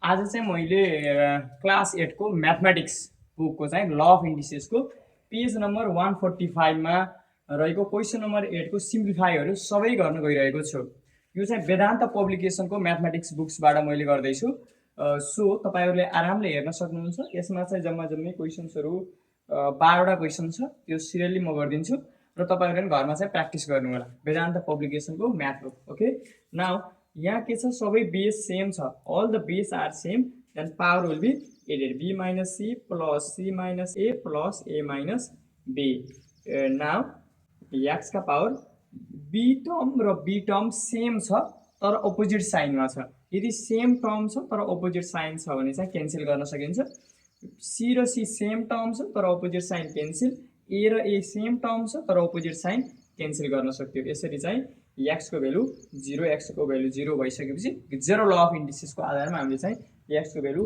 आज चाहिँ मैले क्लास 8 को म्याथमेटिक्स बुकको चाहिँ ल अफ इन्डिसेसको पेज नम्बर 145 मा रहेको क्वेसन नम्बर 8 को सिम्प्लिफाईहरू सबै गर्न गइरहेको छु। यो चाहिँ वेदान्त पब्लिकेसनको म्याथमेटिक्स बुक्सबाट मैले गर्दैछु। सो तपाईहरुले आरामले हेर्न सक्नुहुन्छ। यसमा चाहिँ जम्मा जम्मी क्वेशन्सहरू 12 वटा क्वेशन छ। त्यो सिरियली म गर्दिन्छु र तपाईहरुले घरमा चाहिँ प्र्याक्टिस गर्नु होला। वेदान्त पब्लिकेसनको म्याथ बुक। ओके, नाउ यहाँ के छ, सबै बेस सेम छ। all the base are same, then power will be added, b minus c plus c minus a plus a minus b. Now x का पावर b टर्म र b term same छ तर opposite साइनमा छ। यदि same term छ तर opposite sign छ भने चाहिँ क्यान्सल गर्न सकिन्छ। c र c सेम टर्म छ तर अपोजिट साइन क्यान्सल, a र a सेम टर्म छ तर अपोजिट साइन क्यान्सल गर्न सक्यो। यसरी चाहिँ x को भ्यालु 0, x को भ्यालु 0 भइसकेपछि जेरो ल अफ इन्डिसेसको आधारमा हामीले चाहिँ x को भ्यालु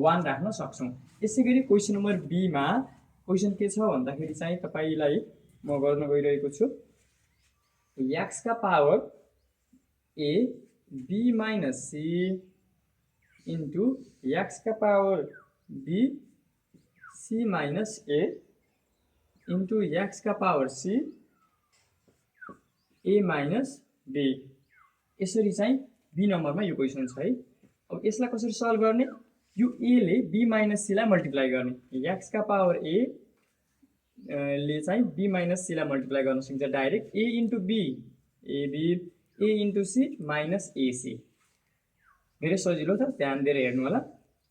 1 राख्न सक्छौं। यसैगरी क्वेशन नम्बर b मा क्वेशन के छ भन्दाखेरि चाहिँ तपाईलाई म गर्न गइरहेको छु x का power a b minus c into x का power b c minus a into x का power c a minus b। यसरी चाहिँ b नम्बरमा यो क्वेशन छ है। अब यसलाई कसरी सल्भ गर्ने, यो a ले b minus c लाई मल्टिप्लाई गर्ने। x का पावर a ले चाहिँ b minus c लाई मल्टिप्लाई गर्न सकिन्छ direct. a into b ab, a into c minus ac। धेरै सजिलो छ, ध्यान दिएर हेर्नु होला।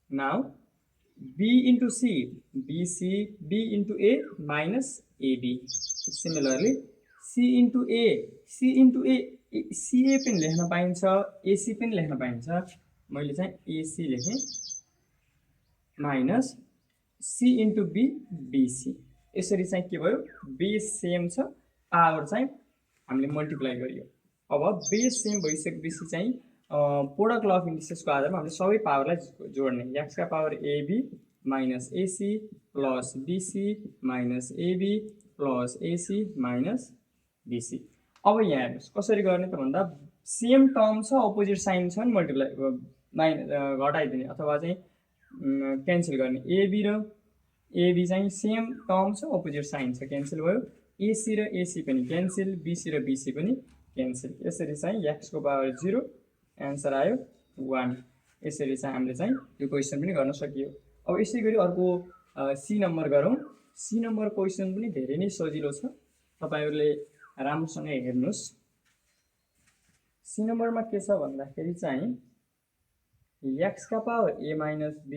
Now b into c bc, b into a minus ab। Similarly c into a, c into a ca पनि लेख्न पाइन्छ, ac पनि लेख्न पाइन्छ। मैले चाहिँ ac लेखेँ minus c into b bc। यसरी चाहिँ के भयो, बेस सेम छ, पावर चाहिँ हामीले मल्टिप्लाई गरियो। अब बेस सेम भइसकेपछि चाहिँ प्रोडक्ट ल अफ इन्डिसेसको आधारमा हामीले सबै पावरलाई जोड्ने। x का power ab minus ac plus bc minus ab plus ac minus bc। अब यहाँ हेर्नुस् कसरी गर्ने त भन्दा सेम टर्म छ अपोजिट साइन छ नि मल्टिप्लाई घटाइदिने अथवा चाहिँ क्यान्सल गर्ने। ab र ab चाहिँ सेम टर्म छ अपोजिट साइन छ, क्यान्सल भयो। ac र ac पनि क्यान्सल, bc र bc पनि क्यान्सल। यसरी चाहिँ x को पावर 0, एन्सर आयो 1। यसरी चाहिँ हामीले चाहिँ यो क्वेशन पनि गर्न सकियो। अब यसैगरी अर्को सी नम्बर गरौँ। सी नम्बर क्वेशन पनि धेरै नै सजिलो छ, तपाईहरुले राम्रोसँग हेर्नुस्। सी नम्बरमा के छ भन्दाखेरि चाहिँ x का power a minus b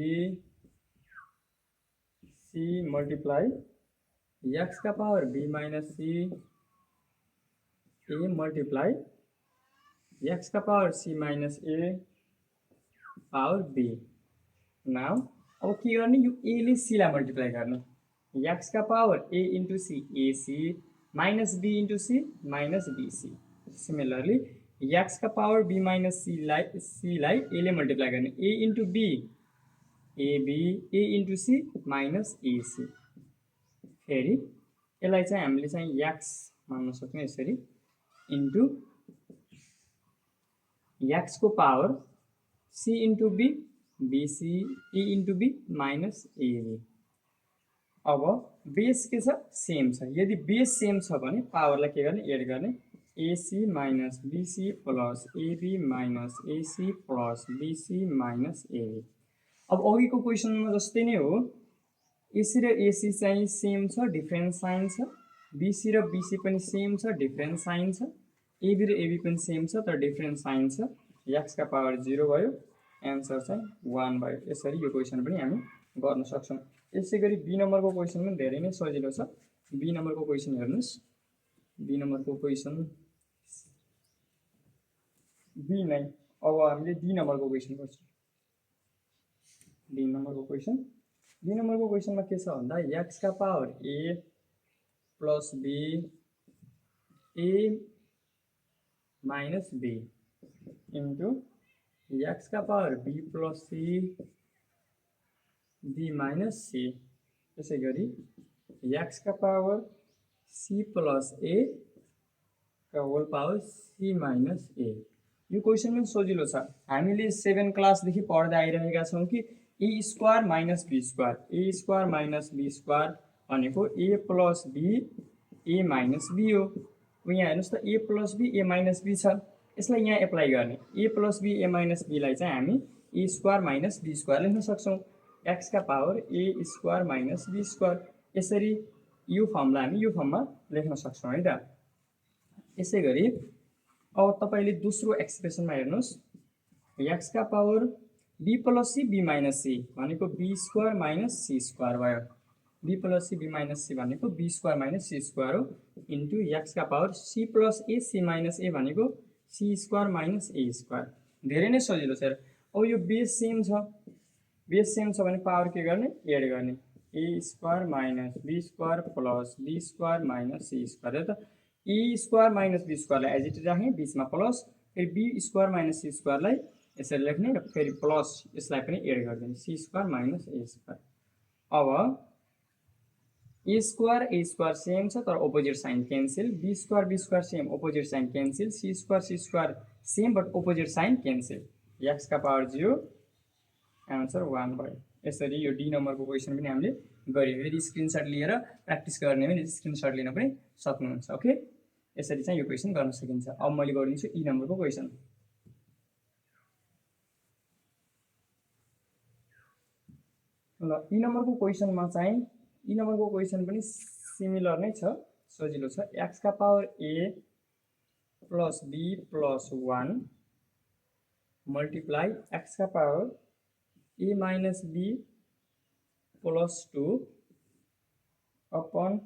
c multiply x का power b minus c a multiply x का power c minus a power b। Now अब के गर्ने, यो a ले c लाई मल्टिप्लाई गर्ने। x का power a into c ac minus b into c minus bc। Similarly x का पावर b माइनस c लाई a ले मल्टिप्लाई गर्ने। a into b ab, a into c minus ac। फेरि यसलाई चाहिँ हामीले चाहिँ x मान्न सक्ने यसरी इन्टु x को power c into b bc a into b minus ab। अब बेस के छ, सेम छ। यदि बेस सेम छ भने पावरलाई के गर्ने, एड गर्ने। ac minus bc plus ab minus ac plus bc minus ab। अब अघिको क्वेशनमा जस्तै नै हो, ac र ac चाहिँ सेम छ, डिफरेन्ट साइन छ। bc र bc पनि सेम छ, डिफरेन्ट साइन छ। ab र ab पनि सेम छ तर डिफरेन्ट साइन छ। x का पावर 0 भयो, एन्सर चाहिँ 1 भयो। यसरी यो क्वेशन पनि हामी गर्न सक्छौं। यसैगरी बी नम्बरको क्वेशन पनि धेरै नै सजिलो छ। बी नम्बरको क्वेशन हेर्नुस्। बी नम्बरको क्वेशन बी नै। अब हामीले डी नम्बरको क्वेशन गर्छौं। डी नम्बरको क्वेशन, डी नम्बरको क्वेशनमा के छ भन्दा x का power a plus b a minus b into x का power b plus c b minus c। यसै गरी x का पावर c प्लस a का whole power c minus a। यो क्वेसन पनि सजिलो छ। हामीले 7 क्लासदेखि पढ्दै आइरहेका छौँ कि A square minus B square भनेको A plus B A minus B हो। यहाँ हेर्नुहोस् त A plus B A minus B छ, यसलाई यहाँ एप्लाई गर्ने A plus B A minus बीलाई चाहिँ हामी A square minus B square लेख्न सक्छौँ। एक्सका power A square minus B square, यसरी यो फर्मलाई हामी यो फर्ममा लेख्न सक्छौँ है त। यसै गरी अब तपाईँले दोस्रो एक्सप्रेसनमा हेर्नुहोस्, एक्सका power B plus C B minus C भनेको B square minus C square भयो। B plus C B minus C भनेको B square minus C square हो, इन्टु एक्सका power C plus A C minus A भनेको C square minus A square. धेरै नै सजिलो छ। अब यो बेस सेम छ भने पावर के गर्ने, एड गर्ने, A square minus B square plus B square minus C square. त ए स्क्वायर माइनस बी स्क्वायरलाई एज इट इज राख्ने, बिचमा प्लस, फेरि बी स्क्वायर माइनस सी स्क्वायरलाई यसरी लेख्ने र फेरि प्लस यसलाई पनि एड गरिदिने, C square minus A square. अब ए स्क्वायर सेम छ तर opposite sign cancel, B square same opposite sign cancel, C square same but opposite sign cancel, एक्सका power 0 answer 1 भयो। यसरी यो डी नम्बरको क्वेसन पनि हामीले गऱ्यौँ। यदि स्क्रिनसट लिएर प्र्याक्टिस गर्ने भने स्क्रिनसट लिन पनि सक्नुहुन्छ। ओके, यसरी चाहिँ यो क्वेसन गर्न सकिन्छ। अब मैले गरिदिन्छु ई नम्बरको क्वेसन। ल ई नम्बरको क्वेसनमा चाहिँ ई नम्बरको क्वेसन पनि सिमिलर नै छ, सजिलो छ। एक्सका power A plus B plus 1 multiply एक्सका power A minus B plus 2 upon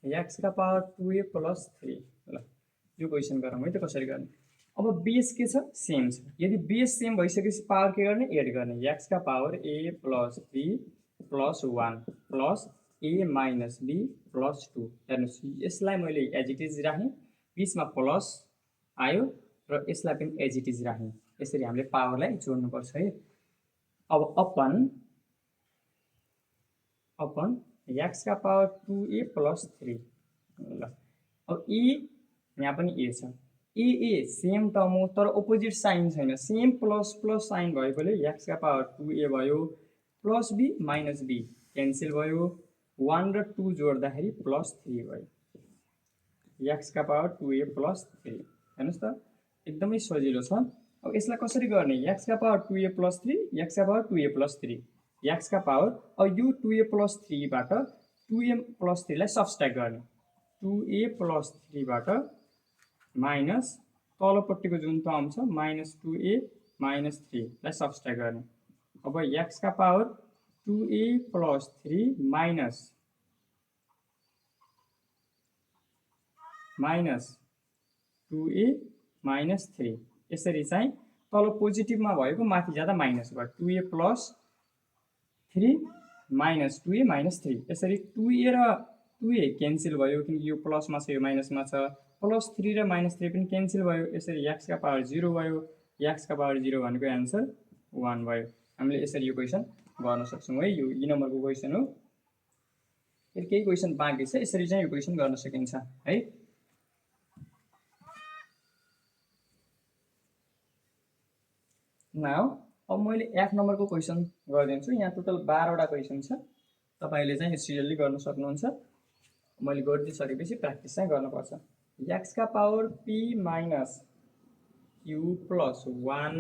एक्सका पावर 2a प्लस 3। ल यो क्वेसन गरौँ है त कसरी गर्ने। अब बेस के छ, सेम छ। यदि बेस सेम भइसकेपछि पावर के गर्ने, एड गर्ने, एक्सका power A plus B plus 1 plus A minus B plus 2। हेर्नुहोस् यसलाई मैले एज इट इज राखेँ, बिचमा प्लस आयो र यसलाई पनि एज इट इज राखेँ। यसरी हामीले पावरलाई जोड्नुपर्छ है। अब अपन एक्सका पावर 2a प्लस 3। ल अब ए यहाँ पनि ए छ, ए सेम टर्म हो तर अपोजिट साइन छैन, सेम प्लस प्लस साइन भएकोले एक्सका पावर 2a भयो, plus B minus B cancel भयो, 1 र 2 जोड्दाखेरि प्लस 3 भयो, एक्सका पावर 2a प्लस 3। हेर्नुहोस् त एकदमै सजिलो छ। अब यसलाई कसरी गर्ने, एक्सका पावर 2a प्लस 3, एक्सका पावर 2a प्लस 3, एक्सका पावर, अब यो 2a प्लस 3 बाट 2a प्लस 3 लाई सब्स्ट्र्याक्ट गर्ने, 2a प्लस 3 बाट माइनस तलपट्टिको जुन टर्म छ माइनस 2a माइनस 3 लाई सब्स्ट्र्याक्ट गर्ने। अब एक्सका power 2a plus 3 minus 2a minus 3, यसरी चाहिँ तल पोजिटिभमा भएको माथि जाँदा माइनस भयो, 2a plus 3 minus 2a minus 3। यसरी 2a र 2a क्यान्सल भयो किनकि यो प्लसमा छ यो माइनसमा छ, प्लस 3 र माइनस 3 पनि क्यान्सल भयो। यसरी एक्सका पावर 0 भयो, एक्सका पावर 0 भनेको एन्सर 1 भयो। हामीले यसरी यो क्वेसन गर्न सक्छौँ है। यो ई नम्बरको क्वेसन हो। फेरि केही क्वेसन बाँकी छ, यसरी चाहिँ यो क्वेसन गर्न सकिन्छ है। नाउ अब मैले एफ नम्बरको क्वेसन गरिदिन्छु। यहाँ टोटल 12 वटा क्वेसन छ, तपाईँले चाहिँ सिरियल्ली गर्न सक्नुहुन्छ। मैले गरिदिइसकेपछि प्र्याक्टिस चाहिँ गर्नुपर्छ। एक्सका power P minus Q plus 1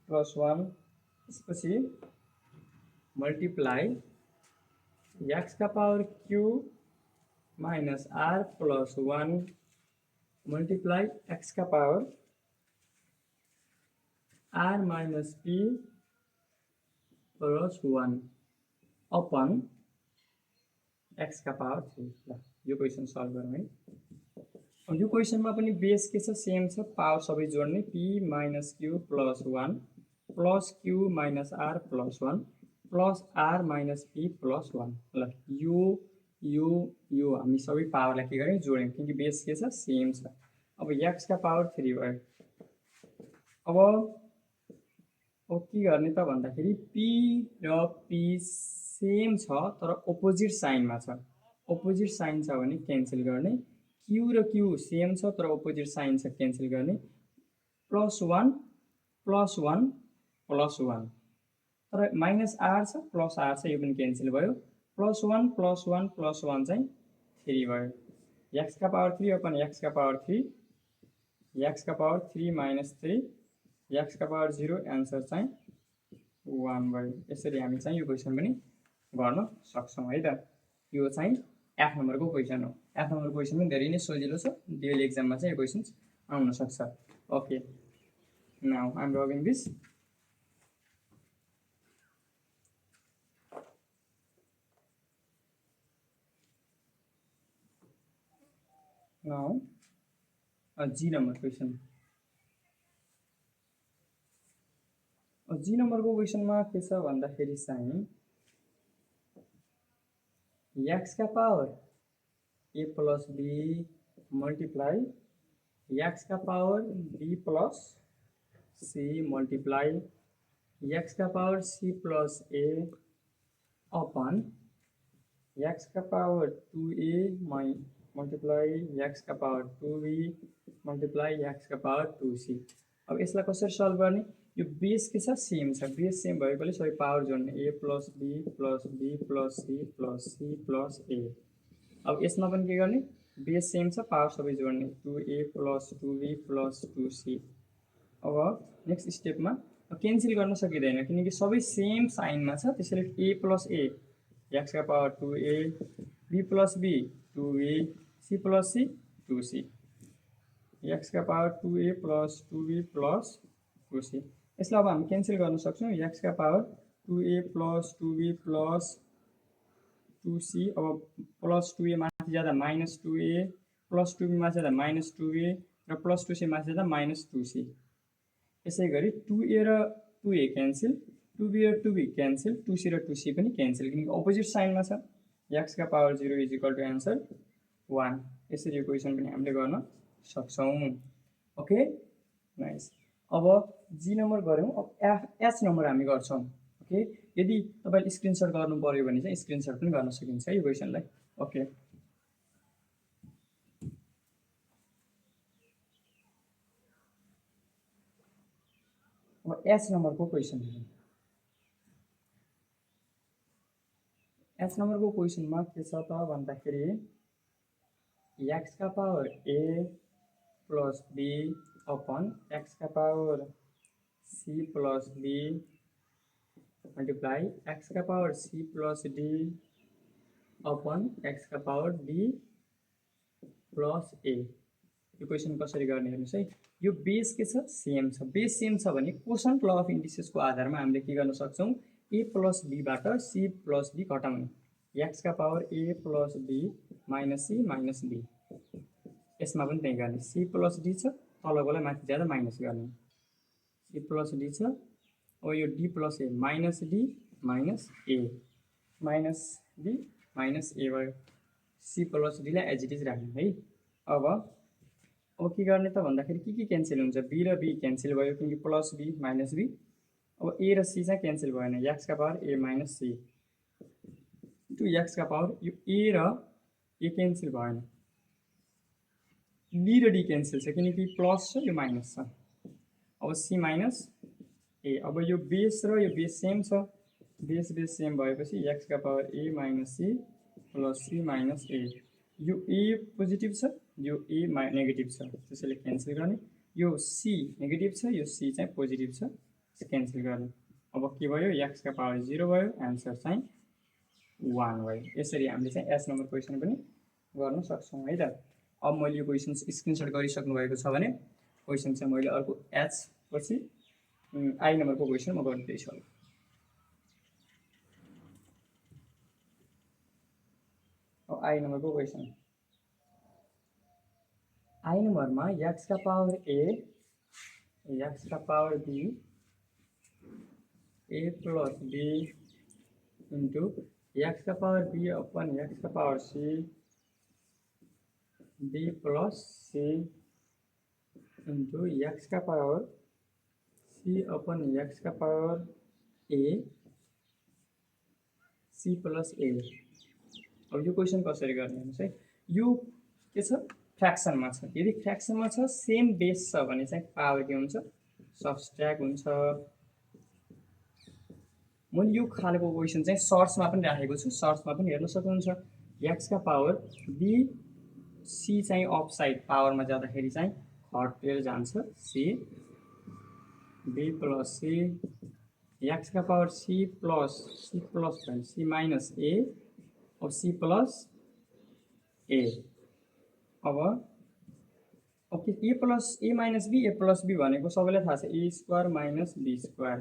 त्यसपछि मल्टिप्लाई एक्सका power Q minus R plus 1 multiply एक्सका power R minus P plus 1 upon एक्सका पावर 3। ल यो क्वेसन सल्भ गरौँ है। अब यो क्वेसनमा पनि बेस के छ, सेम छ, पावर सबै जोड्ने, P minus Q plus 1 plus Q minus R plus 1 plus R minus P plus 1। ल यो हामी सबै पावरलाई के गर्यौँ, जोड्यौँ किनकि बेस के छ, सेम छ। अब एक्सका पावर 3 भयो। अब के गर्ने त भन्दाखेरि पी र पी सेम छ तर अपोजिट साइनमा छ, अपोजिट साइन छ भने क्यान्सल गर्ने, क्यू र क्यू सेम छ तर अपोजिट साइन छ क्यान्सल गर्ने +1 +1 +1 तर -r छ +r छ यो पनि क्यान्सल भयो +1 +1 +1 चाहिँ 3 भयो x का पावर 3 अपन x का पावर 3 x का पावर 3 - 3 x का पावर 0 एन्सर चाहिँ 1 भयो यसरी हामी चाहिँ यो क्वेसन पनि गर्न सक्छौँ है त यो चाहिँ F नम्बरको क्वेसन हो F नम्बरको क्वेसन पनि धेरै नै सजिलो छ डेली एक्जाममा चाहिँ यो क्वेसन्स आउन सक्छ okay now I am rubbing this now G number question G नम्बरको क्वेसनमा के छ भन्दाखेरि चाहिँ x का power a plus b multiply x का power b plus c multiply x का power c plus a upon x का पावर 2a मल्टिप्लाई x का पावर 2b मल्टिप्लाई x का पावर 2c अब यसलाई कसरी सल्भ गर्ने यो बेस के छ सेम छ बेस सेम भएकोले सबै पावर जोड्ने a plus b plus b plus c plus c plus a अब यसमा पनि के गर्ने बेस सेम छ पावर सबै जोड्ने 2a plus 2b plus 2c अब नेक्स्ट स्टेपमा क्यान्सल गर्न सकिँदैन किनकि सबै सेम साइनमा छ त्यसैले a प्लस a x का power 2a b plus b 2b c plus c 2c x का power 2a plus 2b plus 2c यसलाई अब हामी क्यान्सल गर्न सक्छौँ x का power 2a plus 2b plus 2c अब प्लस 2a माथि जाँदा -2a प्लस 2b माथि जाँदा -2a र प्लस 2c माथि जाँदा -2c यसै गरी 2a र 2a क्यान्सल 2b र 2b क्यान्सल 2c र 2c पनि क्यान्सल किनकि अपोजिट साइनमा छ x का पावर 0 = एन्सर 1 यसरी यो क्वेसन पनि हामीले गर्न सक्छौँ ओके नाइस अब जी नम्बर गऱ्यौँ अब एच नम्बर हामी गर्छौँ ओके यदि तपाईँले स्क्रिनसट गर्नु पर्यो भने चाहिँ स्क्रिनसट पनि गर्न सकिन्छ यो क्वेसनलाई ओके अब एच नम्बरको क्वेसन एच नम्बरको क्वेसनमा के छ त भन्दाखेरि x का power a plus b upon x का power c plus b multiply x का power c plus d upon x का पावर d प्लस a यो क्वेसन कसरी गर्ने हेर्नुहोस् है यो बेस के छ सेम छ बेस सेम छ भने कोसन्ट ल अफ इन्डिसेसको आधारमा हामीले के गर्न सक्छौँ a प्लस b बाट c प्लस d घटाउने x का power a plus b minus c minus d यसमा पनि त्यही गर्ने c प्लस d छ तलकोलाई माथि जाँदा माइनस गर्ने c प्लस d छ अब यो d plus a minus d minus a minus d minus a भयो c प्लस d लाई एज इट इज राख्ने है अब के गर्ने त भन्दाखेरि के क्यान्सल हुन्छ b र b क्यान्सल भयो किनकि प्लस b माइनस b अब a र c चाहिँ क्यान्सल भएन x का power a minus c to x का पावर यो a र a क्यान्सल भएन b र d क्यान्सल छ किनकि प्लस छ यो माइनस छ अब c माइनस a अब यो बेस र यो बेस सेम छ बेस सेम भएपछि x का power a minus c plus c minus a यो a पोजिटिभ छ यो a नेगेटिभ छ त्यसैले क्यान्सल गर्ने यो c नेगेटिभ छ यो c चाहिँ पोजिटिभ छ क्यान्सल गर्ने अब के भयो x का पावर 0 भयो एन्सर चाहिँ 1 भयो यसरी हामीले चाहिँ एच नम्बर क्वेसन पनि गर्न सक्छौँ है त अब मैले यो क्वेसन स्क्रिनसट गरिसक्नु भएको छ भने क्वेसन चाहिँ मैले अर्को एच पछि आई नम्बरको क्वेसन म गर्दैछु अब आई नम्बरको क्वेसन आई नम्बरमा x का पावर a x का power b a plus b into x का पावर b अपन x का power c b plus c into x का पावर c अपन x का power a c plus a अब यो question कसरी गर्ने हेर्नुस् है यो के छ फ्र्याक्सनमा छ। यदि फ्र्याक्सनमा छ सेम बेस छ भने चाहिँ पावर के हुन्छ सब्ट्र्याक्ट हुन्छ। मैले यो खालको क्वेसन चाहिँ सर्ट्समा पनि राखेको छु, सर्ट्समा पनि हेर्न सक्नुहुन्छ। x का पावर b c चाहिँ अप साइड पावरमा जाँदाखेरि चाहिँ घटेर जान्छ c b plus c x का पावर c प्लस भने c माइनस a अब c प्लस a अब okay a plus a minus b a plus b भनेको सबैलाई थाहा छ a square minus b square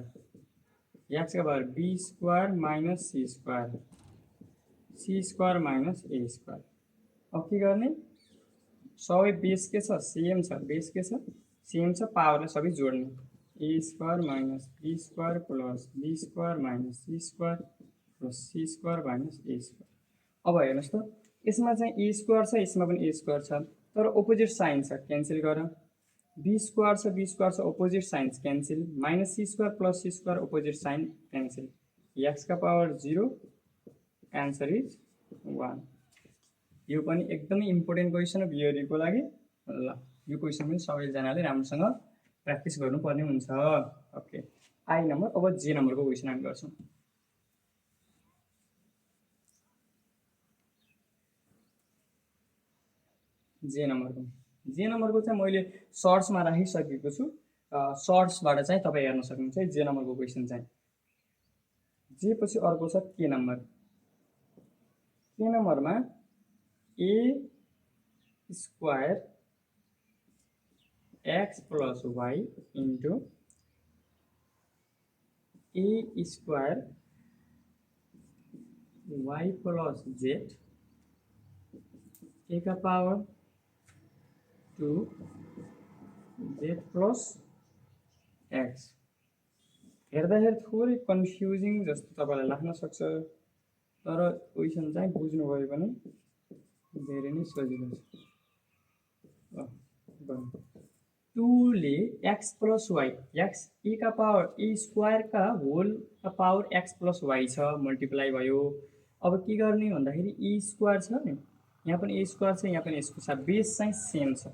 x का power b square minus c square c square minus a square. अब के गर्ने सबै बेस के छ सेम छ, बेस के छ सेम छ, पावरलाई सबै जोड्ने a square minus b square plus b square minus c square plus c square minus a square. अब हेर्नुहोस् त यसमा चाहिँ a स्क्वायर छ, यसमा पनि a स्क्वायर छ, तर अपोजिट साइन छ, क्यान्सल गर। b स्क्वायर छ, b स्क्वायर छ, opposite sign cancel, minus c square plus c square opposite sign cancel, x का पावर 0 एन्सर इज 1। यो पनि एकदमै इम्पोर्टेन्ट क्वेसन हो बिहेभियरको लागि। ल यो क्वेसन पनि सबैजनाले राम्रोसँग प्र्याक्टिस गर्नुपर्ने हुन्छ। Okay I number. अब जे नम्बरको क्वेसन हामी गर्छौँ। जे नम्बरको चाहिँ मैले सर्ट्समा राखिसकेको छु, सर्ट्सबाट चाहिँ तपाईँ हेर्न सक्नुहुन्छ जे नम्बरको क्वेसन चाहिँ। जे पछि अर्को छ के नम्बर। के नम्बरमा a square x plus y into a square y plus z a का पावर 2 z प्लस x। हेर्दाखेरि थोरै कन्फ्युजिङ जस्तो तपाईलाई लाग्न सक्छ, तर क्वेसन चाहिँ बुझ्नुभयो भने धेरै नै सजिलो छ। 2 ले x plus Y x a का पावर a स्क्वायर का होल का पावर x प्लस वाई छ, मल्टिप्लाई भयो। अब के गर्ने भन्दाखेरि a स्क्वायर छ नि, यहाँ पनि a स्क्वायर छ, यहाँ पनि a स्क्वायर छ, बेस चाहिँ सेम छ।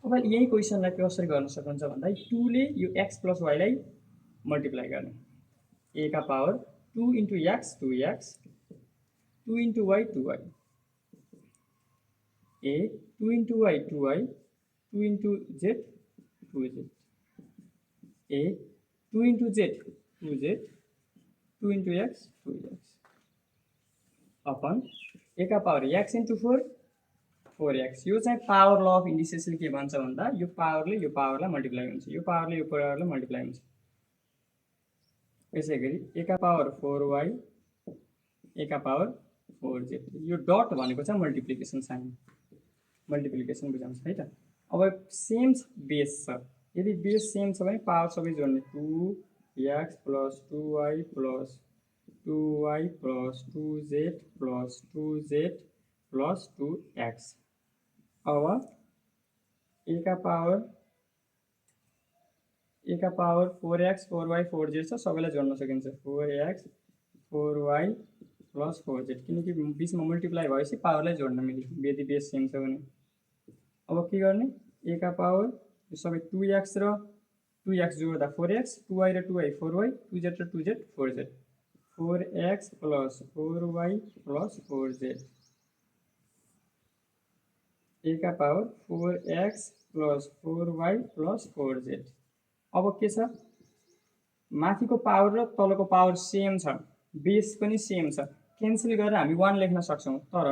अब यही क्वेसनलाई कसरी गर्न सक्नुहुन्छ भन्दाखेरि 2 ले यो x प्लस वाईलाई मल्टिप्लाई गर्ने, a का power 2 into x 2x 2 into y 2y a 2 into y 2y 2 into z 2z a 2 into z 2z 2 into x 2x upon a का पावर x इंटू 4 4x। यो चाहिँ power law of इन्डिसेसले के भन्छ भन्दा यो पावरले यो पावरलाई multiply हुन्छ, यो पावरले यो पावरलाई मल्टिप्लाई हुन्छ। यसैगरी a का पावर 4y a का पावर 4z। यो डट भनेको चाहिँ मल्टिप्लिकेसन साइन, मल्टिप्लिकेसन बुझाउँछ है त। अब सेम बेस छ, यदि बेस सेम छ भने पावर सबै जोड्ने 2x plus 2y plus 2y plus 2z plus 2z plus 2x। अब a का पावर 4x 4y 4z छ, सबैलाई जोड्न सकिन्छ 4x 4y प्लस 4z, किनकि बीचमा मल्टिप्लाई भएपछि पावरलाई जोड्न मिल्यो यदि बेस सेम छ भने। अब के गर्ने a का पावर यो सबै 2x र 2x जोड्दा 4x 2y र 2y 4y 2z र 2z 4z 4x plus 4y plus 4z a का power 4x plus 4y plus 4z। अब के छ माथिको पावर र तलको पावर सेम छ, बेस पनि सेम छ, क्यान्सल गरेर हामी 1 लेख्न सक्छौं, तर